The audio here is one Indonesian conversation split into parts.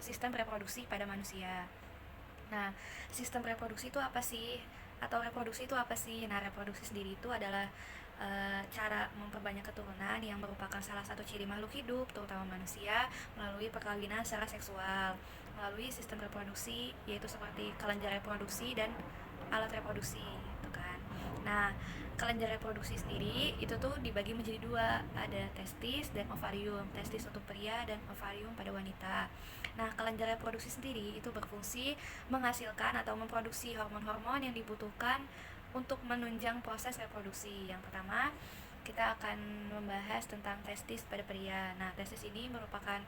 sistem reproduksi pada manusia. Nah, sistem reproduksi itu apa sih? Atau reproduksi itu apa sih? Nah, reproduksi sendiri itu adalah cara memperbanyak keturunan yang merupakan salah satu ciri makhluk hidup, terutama manusia, melalui perkawinan secara seksual, melalui sistem reproduksi, yaitu seperti kelenjar reproduksi dan alat reproduksi, gitu kan. Nah, kelenjar reproduksi sendiri itu tuh dibagi menjadi dua, ada testis dan ovarium. Testis untuk pria dan ovarium pada wanita. Nah, kelenjar reproduksi sendiri itu berfungsi menghasilkan atau memproduksi hormon-hormon yang dibutuhkan untuk menunjang proses reproduksi. Yang pertama, kita akan membahas tentang testis pada pria. Nah, testis ini merupakan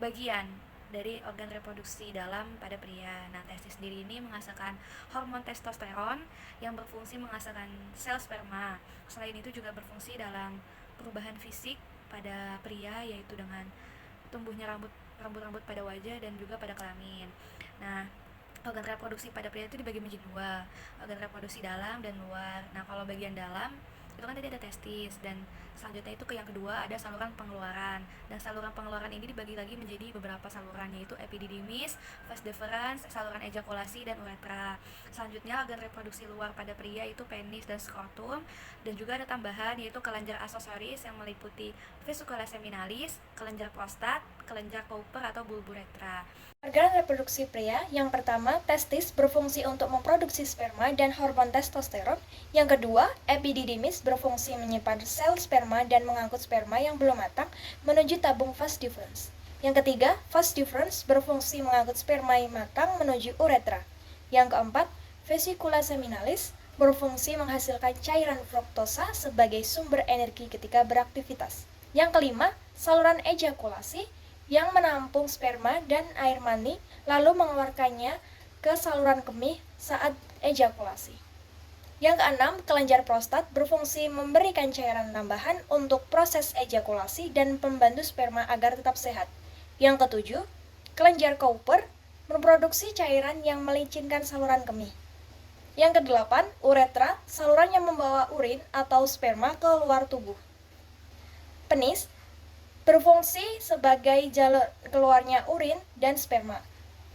bagian dari organ reproduksi dalam pada pria. Nah, testis sendiri ini menghasilkan hormon testosteron yang berfungsi menghasilkan sel sperma. Selain itu juga berfungsi dalam perubahan fisik pada pria, yaitu dengan tumbuhnya rambut-rambut pada wajah dan juga pada kelamin. Nah, organ reproduksi pada pria itu dibagi menjadi dua, organ reproduksi dalam dan luar. Nah, kalau bagian dalam itu kan tadi ada testis, dan selanjutnya itu ke yang kedua ada saluran pengeluaran. Dan saluran pengeluaran ini dibagi lagi menjadi beberapa saluran, yaitu epididymis, vas deferens, saluran ejakulasi, dan uretra. Selanjutnya organ reproduksi luar pada pria itu penis dan skrotum, dan juga ada tambahan yaitu kelenjar aksesoris yang meliputi vesicula seminalis, kelenjar prostat, kelenjar Cowper atau bulburetra. Organ reproduksi pria, yang pertama, testis berfungsi untuk memproduksi sperma dan hormon testosteron. Yang kedua, epididymis berfungsi menyimpan sel sperma dan mengangkut sperma yang belum matang menuju tabung vas deferens. Yang ketiga, vas deferens berfungsi mengangkut sperma yang matang menuju uretra. Yang keempat, vesicula seminalis berfungsi menghasilkan cairan fruktosa sebagai sumber energi ketika beraktivitas. Yang kelima, saluran ejakulasi yang menampung sperma dan air mani lalu mengeluarkannya ke saluran kemih saat ejakulasi. Yang keenam, kelenjar prostat berfungsi memberikan cairan tambahan untuk proses ejakulasi dan pembantu sperma agar tetap sehat. Yang ketujuh, kelenjar Cowper memproduksi cairan yang melicinkan saluran kemih. Yang kedelapan, uretra, saluran yang membawa urin atau sperma ke luar tubuh. Penis berfungsi sebagai jalur keluarnya urin dan sperma.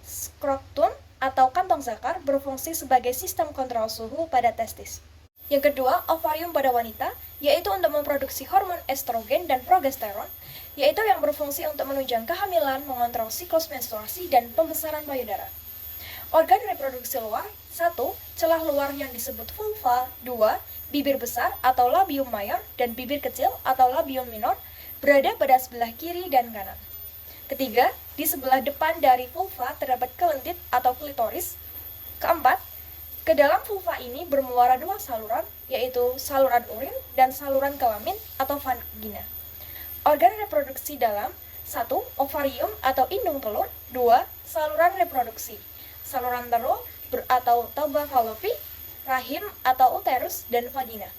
Skrotum atau kantong zakar berfungsi sebagai sistem kontrol suhu pada testis. Yang kedua, ovarium pada wanita, yaitu untuk memproduksi hormon estrogen dan progesteron, yaitu yang berfungsi untuk menunjang kehamilan, mengontrol siklus menstruasi, dan pembesaran payudara. Organ reproduksi luar, 1. Celah luar yang disebut vulva, 2. Bibir besar atau labium mayor dan bibir kecil atau labium minor berada pada sebelah kiri dan kanan. Ketiga, di sebelah depan dari vulva terdapat kelentit atau klitoris. Keempat, ke dalam vulva ini bermuara dua saluran, yaitu saluran urin dan saluran kelamin atau vagina. Organ reproduksi dalam, 1. Ovarium atau indung telur. 2. Saluran reproduksi, saluran telur atau tuba fallopi, rahim atau uterus, dan vagina.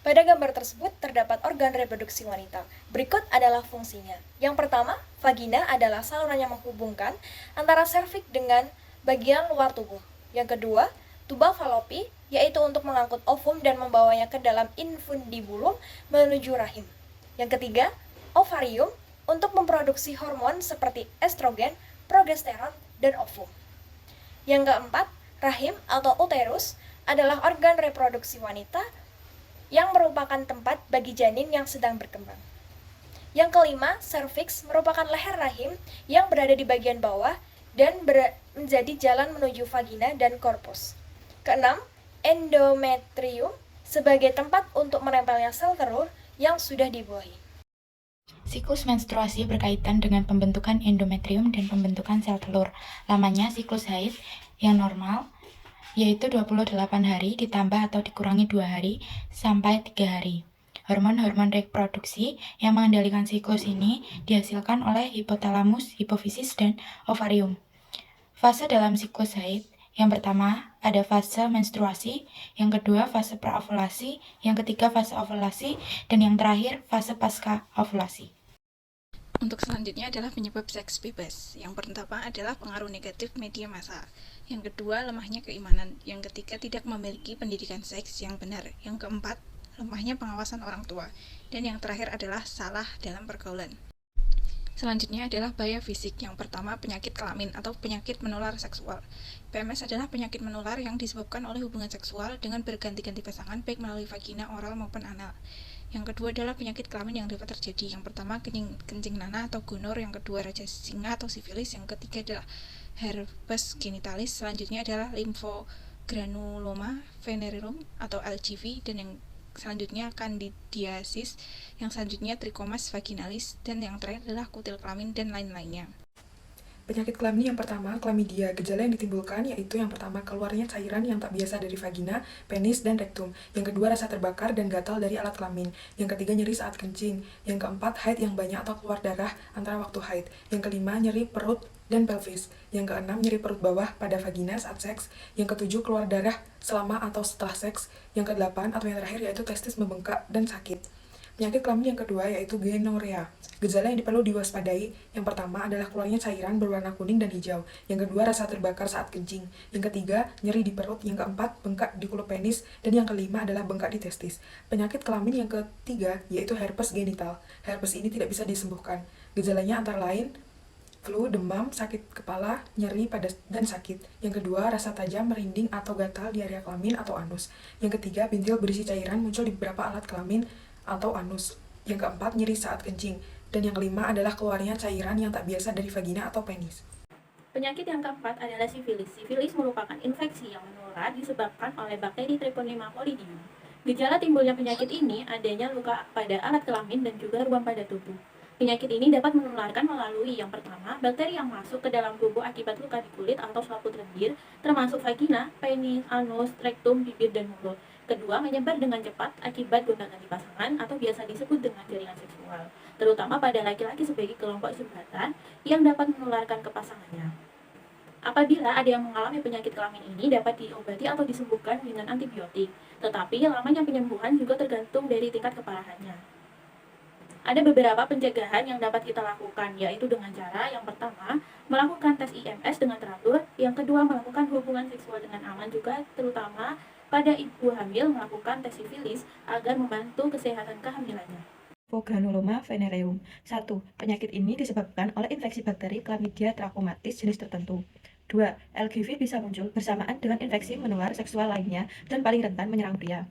Pada gambar tersebut terdapat organ reproduksi wanita. Berikut adalah fungsinya. Yang pertama, vagina adalah saluran yang menghubungkan antara serviks dengan bagian luar tubuh. Yang kedua, tuba fallopi, yaitu untuk mengangkut ovum dan membawanya ke dalam infundibulum menuju rahim. Yang ketiga, ovarium, untuk memproduksi hormon seperti estrogen, progesteron, dan ovum. Yang keempat, rahim atau uterus adalah organ reproduksi wanita yang merupakan tempat bagi janin yang sedang berkembang. Yang kelima, serviks merupakan leher rahim yang berada di bagian bawah dan menjadi jalan menuju vagina dan korpus. Keenam, endometrium sebagai tempat untuk menempelnya sel telur yang sudah dibuahi. Siklus menstruasi berkaitan dengan pembentukan endometrium dan pembentukan sel telur. Lamanya siklus haid yang normal yaitu 28 hari ditambah atau dikurangi 2 hari sampai 3 hari. Hormon-hormon reproduksi yang mengendalikan siklus ini dihasilkan oleh hipotalamus, hipofisis, dan ovarium. Fase dalam siklus haid, yang pertama ada fase menstruasi, yang kedua fase praovulasi, yang ketiga fase ovulasi, dan yang terakhir fase pasca ovulasi. Untuk selanjutnya adalah penyebab seks bebas. Yang pertama adalah pengaruh negatif media massa. Yang kedua, lemahnya keimanan. Yang ketiga, tidak memiliki pendidikan seks yang benar. Yang keempat, lemahnya pengawasan orang tua. Dan yang terakhir adalah salah dalam pergaulan. Selanjutnya adalah bahaya fisik. Yang pertama, penyakit kelamin atau penyakit menular seksual. PMS adalah penyakit menular yang disebabkan oleh hubungan seksual dengan berganti-ganti pasangan, baik melalui vagina, oral, maupun anal. Yang kedua adalah penyakit kelamin yang dapat terjadi. Yang pertama, kencing nanah atau gonor. Yang kedua, raja singa atau sifilis. Yang ketiga adalah herpes genitalis. Selanjutnya adalah limfogranuloma venereum atau LGV. Dan yang selanjutnya candidiasis, yang selanjutnya trichomas vaginalis, dan yang terakhir adalah kutil kelamin dan lain-lainnya. Penyakit kelamin yang pertama, chlamydia. Gejala yang ditimbulkan yaitu yang pertama, keluarnya cairan yang tak biasa dari vagina, penis, dan rektum. Yang kedua, rasa terbakar dan gatal dari alat kelamin. Yang ketiga, nyeri saat kencing. Yang keempat, haid yang banyak atau keluar darah antara waktu haid. Yang kelima, nyeri perut dan pelvis. Yang keenam, nyeri perut bawah pada vagina saat seks. Yang ketujuh, keluar darah selama atau setelah seks. Yang kedelapan atau yang terakhir yaitu testis membengkak dan sakit. Penyakit kelamin yang kedua yaitu gonorrhea. Gejala yang perlu diwaspadai, yang pertama adalah keluarnya cairan berwarna kuning dan hijau. Yang kedua, rasa terbakar saat kencing. Yang ketiga, nyeri di perut. Yang keempat, bengkak di kulit penis. Dan yang kelima adalah bengkak di testis. Penyakit kelamin yang ketiga yaitu herpes genital. Herpes ini tidak bisa disembuhkan. Gejalanya antara lain flu, demam, sakit kepala, nyeri pada dan sakit. Yang kedua, rasa tajam, merinding atau gatal di area kelamin atau anus. Yang ketiga, bintil berisi cairan muncul di beberapa alat kelamin atau anus. Yang keempat, nyeri saat kencing. Dan yang kelima adalah keluarnya cairan yang tak biasa dari vagina atau penis. Penyakit yang keempat adalah sifilis. Sifilis merupakan infeksi yang menular disebabkan oleh bakteri Treponema colidium. Gejala timbulnya penyakit ini adanya luka pada alat kelamin dan juga ruam pada tubuh. Penyakit ini dapat menularkan melalui yang pertama, bakteri yang masuk ke dalam tubuh akibat luka di kulit atau selaput lendir, termasuk vagina, penis, anus, rektum, bibir, dan mulut. Kedua, menyebar dengan cepat akibat gonta-ganti pasangan atau biasa disebut dengan jaringan seksual, terutama pada laki-laki sebagai kelompok jembatan yang dapat menularkan ke pasangannya. Apabila ada yang mengalami penyakit kelamin ini dapat diobati atau disembuhkan dengan antibiotik, tetapi lamanya penyembuhan juga tergantung dari tingkat keparahannya. Ada beberapa pencegahan yang dapat kita lakukan, yaitu dengan cara yang pertama, melakukan tes IMS dengan teratur, yang kedua, melakukan hubungan seksual dengan aman juga, terutama pada ibu hamil melakukan tes sifilis agar membantu kesehatan kehamilannya. Limfogranuloma venereum. 1. Penyakit ini disebabkan oleh infeksi bakteri Chlamydia trachomatis jenis tertentu. 2. LGV bisa muncul bersamaan dengan infeksi menular seksual lainnya dan paling rentan menyerang pria.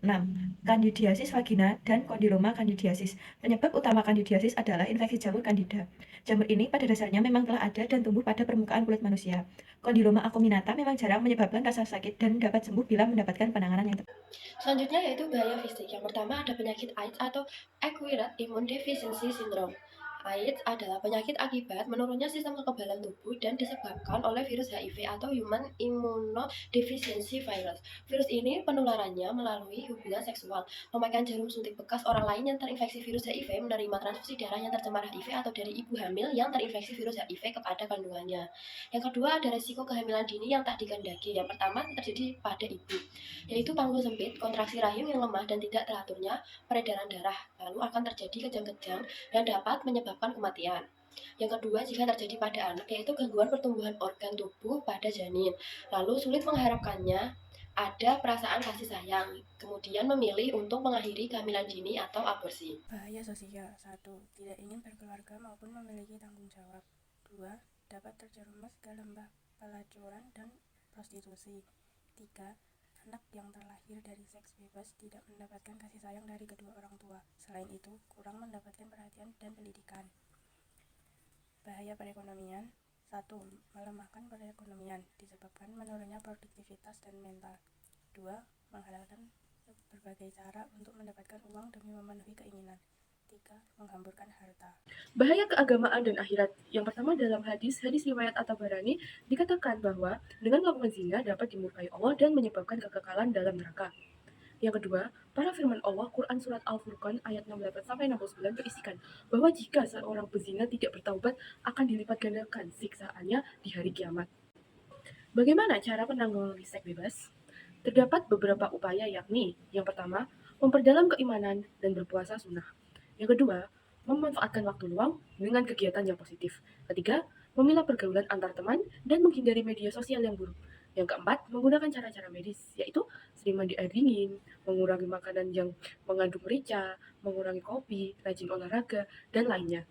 6. Candidiasis vagina dan Condyloma candidiasis. Penyebab utama candidiasis adalah infeksi jamur Candida. Jamur ini pada dasarnya memang telah ada dan tumbuh pada permukaan kulit manusia. Condyloma acuminata memang jarang menyebabkan rasa sakit dan dapat sembuh bila mendapatkan penanganan yang tepat. Selanjutnya yaitu bahaya fisik. Yang pertama ada penyakit AIDS atau Acquired Immune Deficiency Syndrome. AIDS adalah penyakit akibat menurunnya sistem kekebalan tubuh dan disebabkan oleh virus HIV atau Human Immunodeficiency Virus. Virus ini penularannya melalui hubungan seksual, pemakaian jarum suntik bekas orang lain yang terinfeksi virus HIV, menerima transfusi darah yang tercemar HIV atau dari ibu hamil yang terinfeksi virus HIV kepada kandungannya. Yang kedua ada resiko kehamilan dini yang tak dikehendaki. Yang pertama terjadi pada ibu, yaitu panggul sempit, kontraksi rahim yang lemah dan tidak teraturnya peredaran darah, lalu akan terjadi kejang-kejang dan dapat menyebabkan kematian. Yang kedua, jika terjadi pada anak, yaitu gangguan pertumbuhan organ tubuh pada janin, lalu sulit mengharapkannya ada perasaan kasih sayang, kemudian memilih untuk mengakhiri kehamilan dini atau aborsi. Bahaya sosial. 1. Tidak ingin berkeluarga maupun memiliki tanggung jawab. 2. Dapat terjerumus ke lembah pelacuran dan prostitusi. 3. Anak yang terlahir dari seks bebas tidak mendapatkan kasih sayang dari kedua orang tua. Selain itu, kurang mendapatkan perhatian dan pendidikan. Bahaya perekonomian. 1. Melemahkan perekonomian disebabkan menurunnya produktivitas dan mental. 2. Menghalalkan berbagai cara untuk mendapatkan uang demi memenuhi keinginan. 3. Menghamburkan harta. Bahaya keagamaan dan akhirat. Yang pertama, dalam hadis riwayat At-Tabarani dikatakan bahwa dengan melakukan zina dapat dimurkai Allah dan menyebabkan kekekalan dalam neraka. Yang kedua, para firman Allah Quran Surat Al-Furqan ayat 68-69 berisikan bahwa jika seorang pezina tidak bertaubat akan dilipat gandakan siksaannya di hari kiamat. Bagaimana cara penanggulangan seks bebas? Terdapat beberapa upaya, yakni yang pertama, memperdalam keimanan dan berpuasa sunnah. Yang kedua, memanfaatkan waktu luang dengan kegiatan yang positif. Ketiga, memilah pergaulan antar teman dan menghindari media sosial yang buruk. Yang keempat, menggunakan cara-cara medis, yaitu sering mandi air dingin, mengurangi makanan yang mengandung merica, mengurangi kopi, rajin olahraga, dan lainnya.